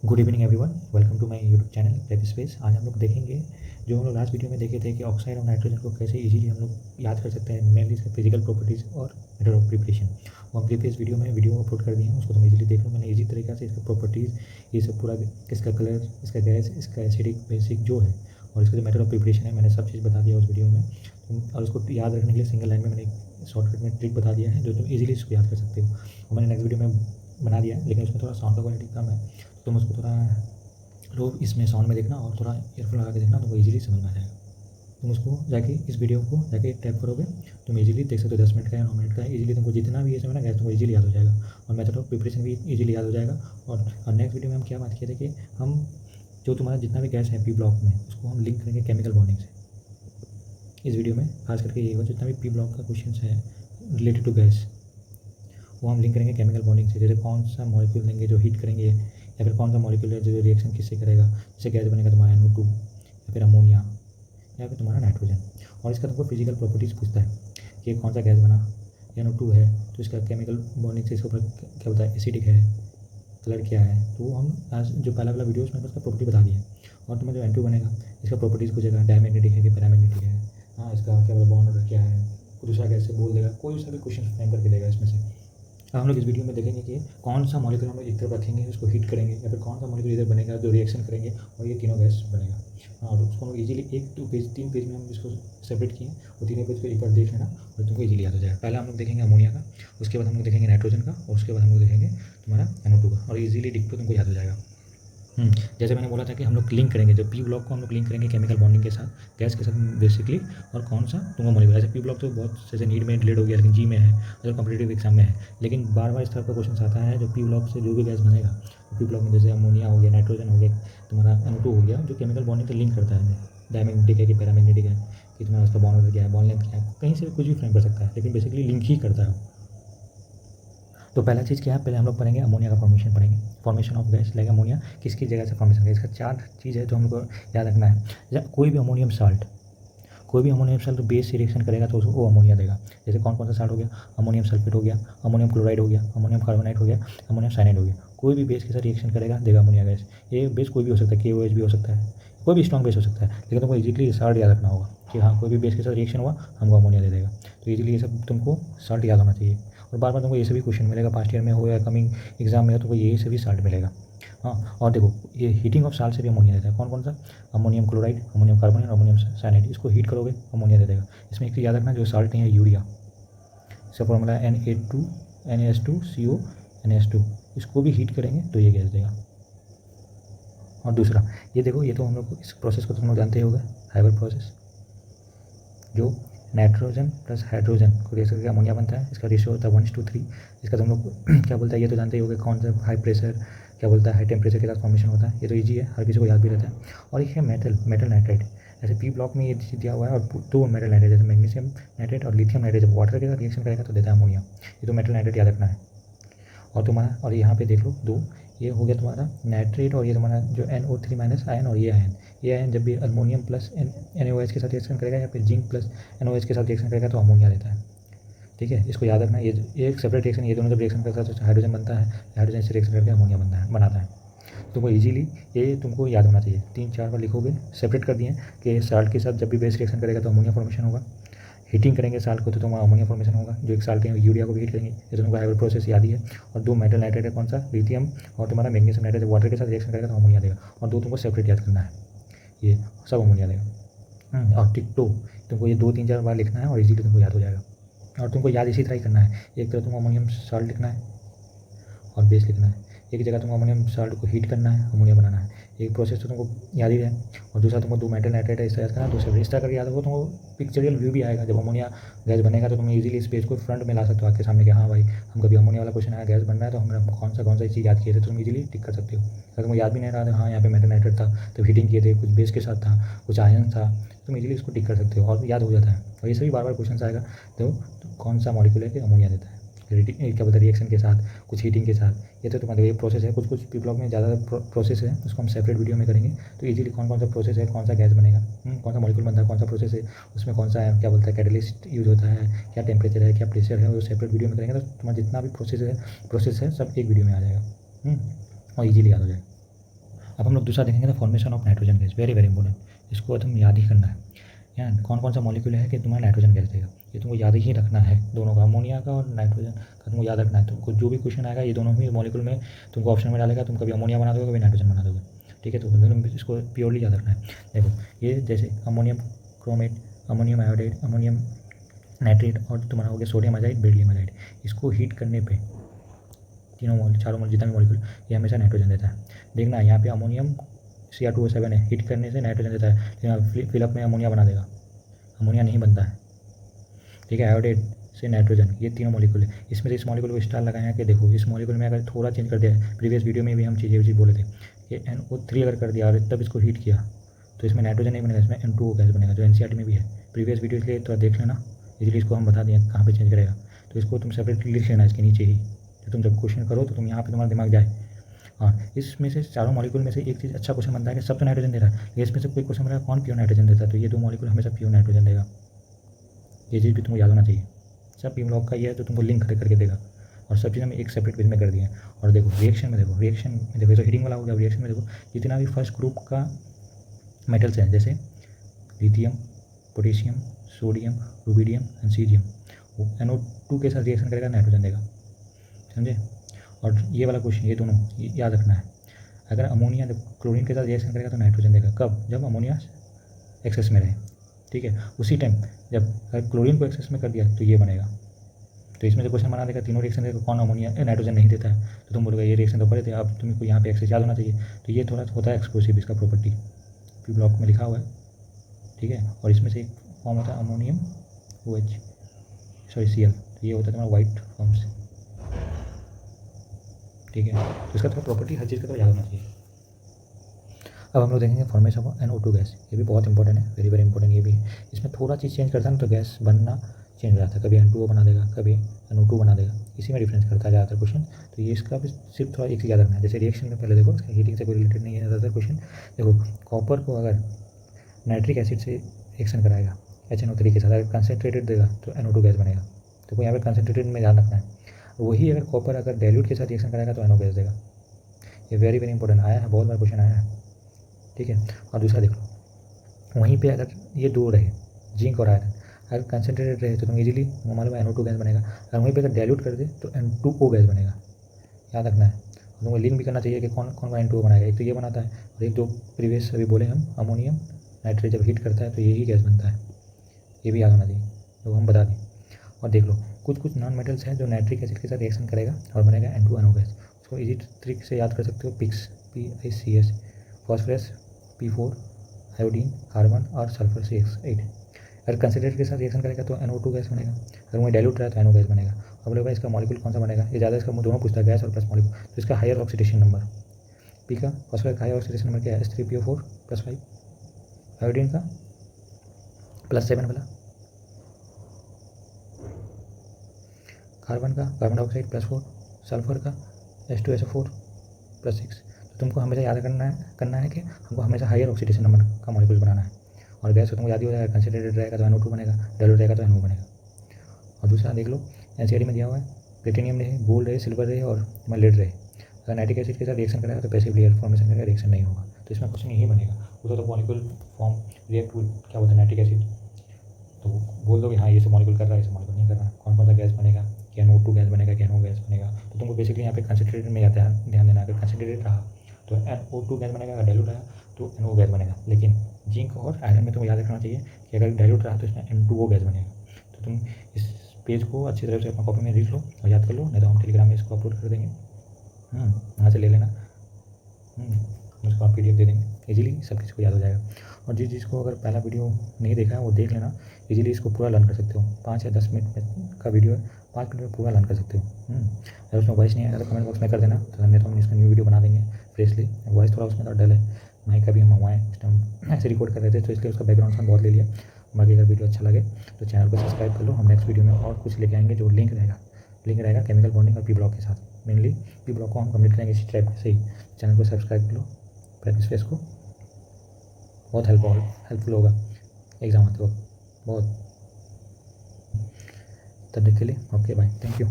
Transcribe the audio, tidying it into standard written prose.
Good evening everyone, welcome to my YouTube channel prep space. आज हम लोग देखेंगे जो हम लोग लास्ट वीडियो में देखे थे कि ऑक्साइड और नाइट्रोजन को कैसे इजीली हम लोग याद कर सकते हैं, मेनली इसके फिजिकल प्रॉपर्टीज़ और मेथड ऑफ प्रिपरेशन। वो हम प्रीवियस वीडियो में वीडियो अपलोड कर दिए हैं, उसको तुम इजीली देख लो। मैंने इजी तरीके से इसका प्रॉपर्टीज़, ये सब पूरा, इसका कलर, इसका गैस, इसका एसिडिक बेसिक जो है और इसका जो मेथड ऑफ प्रिपरेशन है, मैंने सब चीज़ बता दिया उस वीडियो में। और उसको याद रखने के लिए सिंगल लाइन में मैंने एक शॉर्टकट में ट्रिक बता दिया है जो तुम इजीली इसको याद कर सकते हो। और मैंने नेक्स्ट वीडियो में बना दिया है, लेकिन उसमें थोड़ा साउंड का क्वालिटी कम है, तो तुम उसको थोड़ा लो इसमें साउंड में देखना और थोड़ा ईयरफोन लगा के देखना, तो वो इजीली समझ में आ जाएगा। तुम उसको जाके इस वीडियो को जाके टैप करोगे, तुम इजीली देख सकते हो। 10 मिनट का या 9 मिनट का है, इजीली तुमको जितना भी ये समय ना तुमको इजीली याद हो जाएगा और मेथड ऑफ प्रिपरेशन भी इजीली याद हो जाएगा। और नेक्स्ट वीडियो में हम क्या बात किए थे कि हम जो तुम्हारा जितना भी गैस है पी ब्लॉक में, उसको हम लिंक करेंगे केमिकल बॉन्डिंग से। इस वीडियो में खास करके ये होगा, जितना भी पी ब्लॉक का क्वेश्चन है रिलेटेड टू गैस, वो हम लिंक करेंगे केमिकल बॉन्डिंग से। जैसे कौन सा मॉलिक्यूल लेंगे जो हीट करेंगे, या फिर कौन सा मॉलिक्यूल है जो रिएक्शन किससे करेगा, जैसे गैस बनेगा तुम्हारा NO2 या फिर अमोनिया या फिर तुम्हारा नाइट्रोजन। और इसका तुमको फिजिकल प्रॉपर्टीज़ पूछता है कि कौन सा गैस बना, NO2 है तो इसका केमिकल बॉन्डिंग से इसके ऊपर क्या होता है, एसिडिक है, कलर क्या है। तो वो हम आज जो पहला वाला वीडियो उसमें उसका प्रॉपर्टी बता दिया। और तुम्हें जो N2 बनेगा, इसका प्रॉपर्टीज़ पूछेगा, डायमैग्नेटिक है कि पैरामैग्नेटिक है, हाँ इसका क्या बोला बॉन्ड ऑर्डर क्या है, दूसरा गैस से बोल देगा, कोई सा भी क्वेश्चन फ्रेम करके देगा इसमें से। अब हम लोग इस वीडियो में देखेंगे कि कौन सा मॉलिक्यूल हम लोग एक तरफ रखेंगे, उसको हीट करेंगे, या फिर कौन सा मॉलिक्यूल इधर बनेगा जो रिएक्शन करेंगे और ये तीनों गैस बनेगा। और उसको हम लोग इजीली 3 पेज में हम इसको सेपरेट किए, और तीनों पेज को एक बार देख लेना और तुमको इजीली याद हो जाएगा। पहले हम लोग देखेंगे अमोनिया का, उसके बाद हम लोग देखेंगे नाइट्रोजन का, और उसके बाद हम लोग देखेंगे तुम्हारा NO2 का, और इजीली डिक्टो तुमको याद हो जाएगा। जैसे मैंने बोला था कि हम लोग लिंक करेंगे, जो पी ब्लॉक को हम लोग लिंक करेंगे केमिकल बॉन्डिंग के साथ, गैस के साथ बेसिकली। और कौन सा तुमको मॉलिक्यूल, ऐसे पी ब्लॉक तो बहुत जैसे नीट में डिलीट हो गया, लेकिन जी में है, अगर कॉम्पिटेटिव एग्जाम में है। लेकिन बार बार इस तरह का क्वेश्चन आता है जो पी ब्लॉक से जो भी गैस बनेगा, पी ब्लॉक में जैसे अमोनिया हो गया, नाइट्रोजन हो गया, तुम्हारा NO2 हो गया, जो केमिकल बॉन्डिंग से लिंक करता है, डायमैग्नेटिक है कि पैरामैग्नेटिक है, कि तुम्हारा उसका बॉन्ड ऑर्डर क्या है, बॉन्ड लेंथ क्या है, कहीं से भी कुछ भी फ्रेम कर सकता है, लेकिन बेसिकली लिंक ही करता है। तो पहला चीज़ क्या है, पहले हम लोग पढ़ेंगे अमोनिया का फॉर्मेशन पढ़ेंगे। Formation of gas like ammonia किसकी जगह से फॉर्मेशन है, इसका 4 चीज़ है जो हमको याद रखना है। कोई भी अमोनियम साल्ट बेस से रिएक्शन करेगा तो उसको वो अमोनिया देगा। जैसे कौन कौन सा साल्ट हो गया, अमोनियम सल्फेट हो गया, अमोनियम क्लोराइड हो गया, अमोनियम कार्बोनेट हो गया, अमोनियम साइनाइड हो गया। कोई भी बेस के साथ रिएक्शन करेगा देगा अमोनिया गैस। ये बेस कोई भी हो सकता है, KOH भी हो सकता है, कोई भी स्ट्रॉन्ग बेस हो सकता है, लेकिन तुमको इजीली साल्ट याद रखना होगा कि हाँ कोई भी बेस के साथ रिएक्शन हुआ हमको अमोनिया दे देगा। तो इजीली ये सब तुमको साल्ट याद होना चाहिए। और बार बार तुमको ये सभी क्वेश्चन मिलेगा, पास्ट ईयर में हो या कमिंग एग्जाम में हो, तुमको यही सभी साल्ट मिलेगा। हाँ, और देखो ये हीटिंग ऑफ साल्ट से भी अमोनिया देता है। कौन कौन सा, अमोनियम क्लोराइड, अमोनियम कार्बोनेट और अमोनियम साइनाइड। इसको हीट करोगे अमोनिया दे देगा। इसमें एक चीज़ याद रखना, जो साल्ट नहीं है यूरिया, इसका फॉर्मूला है Na2CO NH2। इसको भी हीट करेंगे तो ये गैस देगा। और दूसरा ये देखो, ये तो हम लोग इस प्रोसेस को तुम लोग जानते ही होगा, हाइबर प्रोसेस, जो नाइट्रोजन प्लस हाइड्रोजन को रिएक्ट करके अमोनिया बनता है। इसका रेशियो होता है 1:3। इसका तुम लोग क्या बोलता है ये तो जानते ही होगा, कौन सा हाई प्रेशर क्या बोलता है, हाई टेम्परेचर के साथ फॉर्मेशन होता है। ये तो ईजी है, हर किसी को याद भी रहता है। और एक है मेटल नाइट्राइड। ऐसे पी ब्लॉक में ये चीज़ दिया हुआ है, और 2 मेटल नाइट्राइड, जैसे मैग्नीशियम नाइट्रेट और लिथियम नाइट्रेट, जब वाटर के साथ रिएक्शन करेगा तो देता है अमोनिया। ये तो मेटल नाइट्रेट याद रखना है। और तुम्हारा, और यहाँ पे देख लो 2, ये हो गया तुम्हारा नाइट्रेट, और ये तुम्हारा जो NO3- आयन, और ये आयन जब भी अमोनियम प्लस NaOH के साथ रिएक्शन करेगा, या फिर जिंक प्लस NaOH के साथ रिएक्शन करेगा तो अमोनिया देता है। ठीक है, इसको याद रखना। ये एक सेपरेट रिएक्शन, ये दोनों जब रिएक्शन करता है तो हाइड्रोजन बनता है, हाइड्रोजन से रिएक्शन करके अमोनिया बनाता है। तो वो इजीली ये तुमको याद होना चाहिए। 3-4 बार लिखोगे, सेपरेट कर दिए कि साल्ट के साथ जब भी बेस रिएक्शन करेगा तो अमोनिया फॉर्मेशन होगा, हीटिंग करेंगे साल्ट को तो तुम्हारा अमोनिया फॉर्मेशन होगा। जो एक साल्ट है यूरिया को भी हीट करेंगे, ये तुमको हाइबर प्रोसेस याद ही है। और 2 मेटल नाइट्रेट है, कौन सा, लिथियम, और तुम्हारा मैग्नीशियम नाइट्रेट वाटर के साथ रिएक्शन करेगा तो अमोनिया देगा। और 2 तुमको सेपरेट याद करना है, ये सब अमोनिया देगा। और टिक्टो तुमको ये 2-3-4 बार लिखना है और इजीली तुमको याद हो जाएगा। और तुमको याद इसी तरह ही करना है, एक तरफ तुमको अमोनियम साल्ट लिखना है और बेस लिखना है, एक जगह तुमको अमोनियम साल्ट को हीट करना है, अमोनिया बनाना है। एक प्रोसेस तो तुमको याद ही है। और दूसरा तुमको 2 मेटल नाइट्रेट है, इसका याद करना। दूसरा इस तरह करके याद होगा, तुमको पिक्चरियल व्यू भी आएगा। जब अमोनिया गैस बनेगा तो तुम इजीली इस पेज को फ्रंट में ला सकते हो आपके सामने कि हाँ भाई, हम कभी अमोनिया वाला क्वेश्चन आया, गैस बन रहा है, तो हमने कौन सा चीज़ याद किए थे, तो तुम इजीली टिक कर सकते हो। अगर तुमको याद भी नहीं रहा था, हाँ यहाँ पे मेटल नाइट्रेट था तो हीटिंग किए थे, कुछ बेस के साथ था, कुछ आयन था, तुम इजीली इसको टिक कर सकते हो और याद हो जाता है। और ये सभी बार बार क्वेश्चन आएगा तो कौन सा मॉलिक्यूल है कि अमोनिया देता है, क्या बोलते हैं, रिएक्शन के साथ, कुछ हीटिंग के साथ। ये तो तुम्हारा ये प्रोसेस है। कुछ पी ब्लॉक में ज़्यादा प्रोसेस है, उसको हम सेपरेट वीडियो में करेंगे। तो इजीली कौन कौन सा प्रोसेस है, कौन सा गैस बनेगा, कौन सा मॉलिक्यूल बनता है, कौन सा प्रोसेस है, उसमें कौन सा क्या बोलता है कैटलिस्ट यूज होता है, क्या टेम्परेचर है, क्या प्रेशर है, वो सेपरेट वीडियो में करेंगे। तो तुम्हारा जितना भी प्रोसेस है सब एक वीडियो में आ जाएगा और ईजिली याद हो जाएगा। अब हम लोग दूसरा देखेंगे the formation of nitrogen gas, very very important, इसको तुम याद ही करना है। यार कौन कौन सा मॉलिक्यूल है कि तुम्हारा नाइट्रोजन गैस देगा, ये तुमको याद ही रखना है, दोनों का, अमोनिया का और नाइट्रोजन का तुमको याद रखना है। तुमको जो भी क्वेश्चन आएगा ये दोनों ही मॉलिक्यूल में तुमको ऑप्शन में डालेगा, तुम कभी अमोनिया बना दोगे कभी नाइट्रोजन बना दोगे, ठीक है। तो तुम इसको प्योरली याद रखना है। देखो ये जैसे ammonium chromate, ammonium iodide, ammonium nitrate और तुम्हारा हो गया सोडियम अजाइड, बेरिलियम अजाइड, इसको हीट करने पे तीनों चारों जितना भी मॉलिक्यूल ये हमेशा नाइट्रोजन देता है। देखना यहाँ पे अमोनियम Cr2O7 है, हीट करने से नाइट्रोजन देता है, लेकिन फिलअप में अमोनिया बना देगा, अमोनिया नहीं बनता है, ठीक है। आयोडाइड से नाइट्रोजन, ये तीनों मॉलिक्यूल है। इसमें से इस मॉलिक्यूल को स्टार लगाए हैं कि देखो इस मॉलिक्यूल में अगर थोड़ा चेंज कर दिया, प्रीवियस वीडियो में भी हम चीज़ बोले थे कि NO3 अगर कर दिया और तब इसको हीट किया तो इसमें नाइट्रोजन नहीं बनेगा, इसमें N2O गैस बनेगा, जो NCERT में भी है। प्रीवियस वीडियो के लिए थोड़ा देख लेना, इसलिए इसको हम बता दिए कहाँ पे चेंज करेगा। तो इसको तुम सेपरेटली लिख लेना इसके नीचे ही, तो तुम जब क्वेश्चन करो तो तुम यहाँ पे तुम्हारा दिमाग जाए। हाँ, इसमें से चारों मॉलिक्यूल में से एक चीज़ अच्छा क्वेश्चन बनता है कि सब तो नाइट्रोजन दे रहा है, लेकिन इसमें से कोई क्वेश्चन बनेगा कौन प्योर नाइट्रोजन देता है, तो ये दो मॉलिक्यूल हमेशा प्योर नाइट्रोजन देगा। ये चीज़ भी तुमको याद होना चाहिए। सब पी ब्लॉक का ये है तो तुमको लिंक करके देगा, और सब चीज़ हम एक सेपरेट पेज में कर दिए हैं। और देखो रिएक्शन में देखो, रिएक्शन में देखो, तो हीटिंग वाला हो गया। रिएक्शन में देखो जितना भी फर्स्ट ग्रुप का मेटल्स हैं, जैसे lithium, potassium, sodium, rubidium and caesium, वो NO2 के साथ रिएक्शन करेगा, नाइट्रोजन देगा, समझे। और ये वाला क्वेश्चन, ये दोनों याद रखना है। अगर अमोनिया जब क्लोरीन के साथ रिएक्शन करेगा तो नाइट्रोजन देगा, कब, जब अमोनिया एक्सेस में रहे, ठीक है। उसी टाइम जब अगर क्लोरीन को एक्सेस में कर दिया तो ये बनेगा। तो इसमें जो क्वेश्चन बना देगा तीनों रिएक्शन देगा, कौन अमोनिया नाइट्रोजन नहीं देता है, तो तुम बोलोगे ये रिएक्शन तो पड़े थे, अब तुमको यहाँ पे एक्सेस याद होना चाहिए। तो ये थोड़ा होता है एक्सक्लूसिव, इसका प्रॉपर्टी पी ब्लॉक में लिखा हुआ है, ठीक है। और इसमें से एक फॉर्म होता है अमोनियम OH, सॉरी Cl, तो ये होता है तुम्हारा वाइट फॉर्म से, ठीक है। तो इसका थोड़ा प्रॉपर्टी हर चीज़ का तो याद होना चाहिए। अब हम लोग देखेंगे फॉर्मेशन ऑफ NO2 गैस, ये भी बहुत इंपॉर्टेंट है, वेरी वेरी इंपॉर्टेंट ये भी है। इसमें थोड़ा चीज़ चेंज करता है ना तो गैस बनना चेंज हो जाता है, कभी N2O बना देगा, कभी NO2 बना देगा, इसी में डिफरेंस करता है ज़्यादातर क्वेश्चन। तो ये इसका भी सिर्फ थोड़ा एक चीज़ याद रखना है। जैसे रिएक्शन में पहले देखो, इसका हीटिंग से कोई रिलेटेड नहीं है ज़्यादातर क्वेश्चन। देखो कॉपर को अगर नाइट्रिक एसिड से रिएक्शन कराएगा HNO3 के साथ, अगर कंसनट्रेटेड देगा तो NO2 गैस बनेगा। तो यहाँ पे कंसनट्रेटेड में ध्यान रखना है। वही अगर कॉपर अगर डाइल्यूट के साथ रिएक्शन कराएगा तो NO गैस देगा। ये वेरी वेरी इंपॉर्टेंट आया है, बहुत बार क्वेश्चन आया है, ठीक है। और दूसरा देख लो, वहीं पे अगर ये दो रहे, जिंक और आयरन, अगर कंसनट्रेटेड रहे तो तुम इजीली मालूम है NO2 गैस बनेगा। अगर वहीं पे अगर डाइल्यूट कर दे तो N2O गैस बनेगा, याद रखना है। और तुमको लिंक भी करना चाहिए कि कौन कौन N2O बनाएगा, एक तो ये बनाता है और एक दो प्रीवियस अभी बोले हम अमोनियम नाइट्रेट जब हीट करता है तो यही गैस बनता है, ये भी याद होना चाहिए, तो हम बता दें। और देख लो कुछ नॉन मेटल्स हैं जो नाइट्रिक एसिड के साथ रिएक्शन करेगा और बनेगा N2NO गैस, उसको इजी ट्रिक से याद कर सकते हो, pics PiCS, phosphorus P4, iodine, carbon और सल्फर CH8। अगर कंसनट्रेट के साथ रिएक्शन करेगा तो NO2 गैस बनेगा, अगर वही डाइल्यूट रहा तो NO गैस बनेगा। अब बोले भाई इसका मॉलिक्यूल कौन सा बनेगा, ये ज़्यादा इसका दोनों पूछता है, गैस और प्लस मॉलिक्यूल, तो इसका हायर ऑक्सीडेशन नंबर, पी का फॉस्फोरस का हायर ऑक्सीडेशन नंबर क्या है H3PO4 +5, आयोडीन का +7 वाला, कार्बन का कार्बन डाइऑक्साइड +4, सल्फर का H2SO4 +6। तो तुमको हमेशा याद करना है कि हमको हमेशा हायर ऑक्सीडेशन नंबर का मॉलिक्यूल बनाना है। और गैस को तुमको याद ही हो जाएगा, कंसनट्रेटेड रहेगा तो NO2 बनेगा, डाइल्यूट रहेगा तो NO बनेगा। और दूसरा देख लो NCERT में दिया हुआ है, प्लेटिनियम रहे, गोल्ड रहे, सिल्वर रहे और लेड रहे, अगर नाइट्रिक एसिड के साथ रिएक्शन करेगा तो पैसिव लेयर फॉर्मेशन करेगा, रिएक्शन नहीं होगा। तो इसमें क्वेश्चन यही बनेगा, उसका तो मॉलिक्यूल फॉर्म रिएक्ट विद क्या बोलते हैं नाइट्रिक एसिड, तो बोल दो कि हाँ ये सब मॉलिक्यूल कर रहा है, ये सब मॉलिक्यूल नहीं कर रहा है, कौन कौन सा गैस बनेगा, क्या NO2 गैस बनेगा, क्या NO गैस बनेगा। तो तुमको बेसिकली यहाँ पे कंसनट्रेटेड में जाता है, ध्यान देना, अगर कंसनट्रेटेड रहा तो NO2 गैस बनेगा, अगर डाइल्यूट रहा तो NO गैस बनेगा। लेकिन जिंक और आयरन में तुमको याद रखना चाहिए कि अगर डाइल्यूट रहा तो इसमें N2O गैस बनेगा। तो तुम इस पेज को अच्छी तरह से अपना कॉपी में लिख लो और याद कर लो, नहीं तो हम टेलीग्राम में इसको अपलोड कर देंगे, वहाँ से ले लेना, उसको आप PDF दे देंगे, इजीली सब चीज़ को याद हो जाएगा। और जिस चीज़ को अगर पहला वीडियो नहीं देखा है वो देख लेना, इजीली इसको पूरा लर्न कर सकते हो। 5 या 10 मिनट का वीडियो है, 5 मिनट में पूरा लर्न कर सकते हो। अगर उसमें वॉइस नहीं आएगा तो कमेंट बॉक्स में कर देना, तो नहीं तो हम इसका न्यू वीडियो बना देंगे फ्रेशली। वॉइस थोड़ा उसमें थोड़ा डल है, माइक का भी हम हवाएँ इस टाइम ऐसे रिकॉर्ड कर रहे थे तो इसलिए उसका बैकग्राउंड साउंड बहुत ले लिया। बाकी अगर वीडियो अच्छा लगे तो चैनल को सब्सक्राइब कर लो, हम नेक्स्ट वीडियो में और कुछ लेके आएंगे जो लिंक रहेगा केमिकल बॉन्डिंग और पी ब्लॉक के साथ। मेनली पी ब्लॉक को हम कंप्लीट करेंगे इसी टाइप से ही। चैनल को सब्सक्राइब कर लो, प्रैक्टिस फेस को, बहुत हेल्पफुल होगा एग्ज़ाम आते वक्त बहुत। तब तक के लिए ओके बाय, थैंक यू।